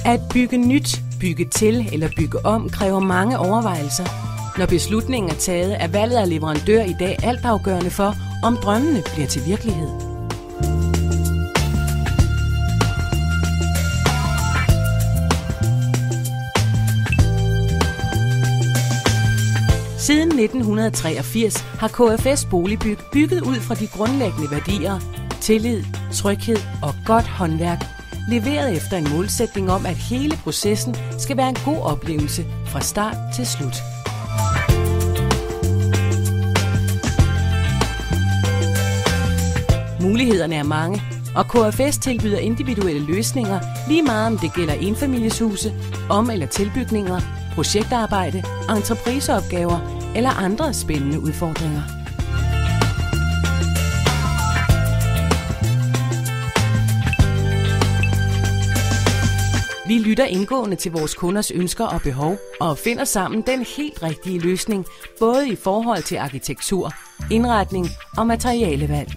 At bygge nyt, bygge til eller bygge om kræver mange overvejelser. Når beslutningen er taget, er valget af leverandør i dag altafgørende for, om drømmene bliver til virkelighed. Siden 1983 har KFS Boligbyg bygget ud fra de grundlæggende værdier, tillid, tryghed og godt håndværk, leveret efter en målsætning om, at hele processen skal være en god oplevelse fra start til slut. Mulighederne er mange, og KFS tilbyder individuelle løsninger, lige meget om det gælder enfamilieshuse, om- eller tilbygninger, projektarbejde, entrepriseopgaver eller andre spændende udfordringer. Vi lytter indgående til vores kunders ønsker og behov og finder sammen den helt rigtige løsning, både i forhold til arkitektur, indretning og materialevalg.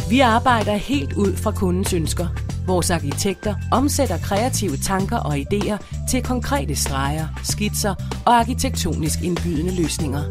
Vi arbejder helt ud fra kundens ønsker. Vores arkitekter omsætter kreative tanker og idéer til konkrete streger, skitser og arkitektonisk indbydende løsninger.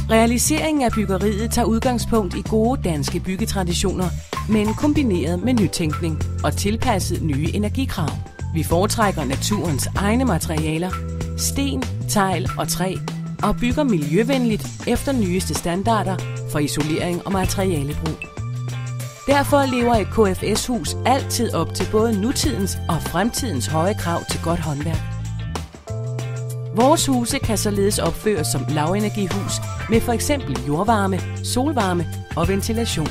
Realiseringen af byggeriet tager udgangspunkt i gode danske byggetraditioner, men kombineret med nytænkning og tilpasset nye energikrav. Vi foretrækker naturens egne materialer, sten, tegl og træ, og bygger miljøvenligt efter nyeste standarder for isolering og materialebrug. Derfor lever et KFS-hus altid op til både nutidens og fremtidens høje krav til godt håndværk. Vores huse kan således opføres som lavenergihus med f.eks. jordvarme, solvarme og ventilation.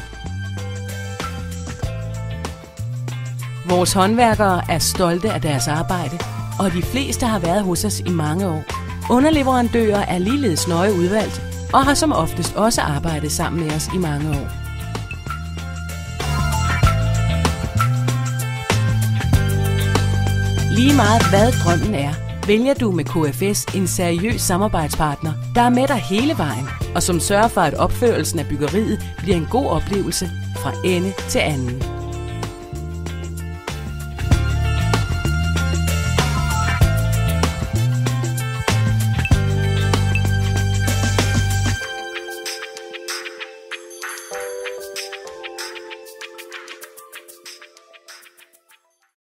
Vores håndværkere er stolte af deres arbejde, og de fleste har været hos os i mange år. Underleverandører er ligeledes nøje udvalgt og har som oftest også arbejdet sammen med os i mange år. Lige meget hvad drømmen er, vælger du med KFS en seriøs samarbejdspartner, der er med dig hele vejen, og som sørger for, at opførelsen af byggeriet bliver en god oplevelse fra ende til anden.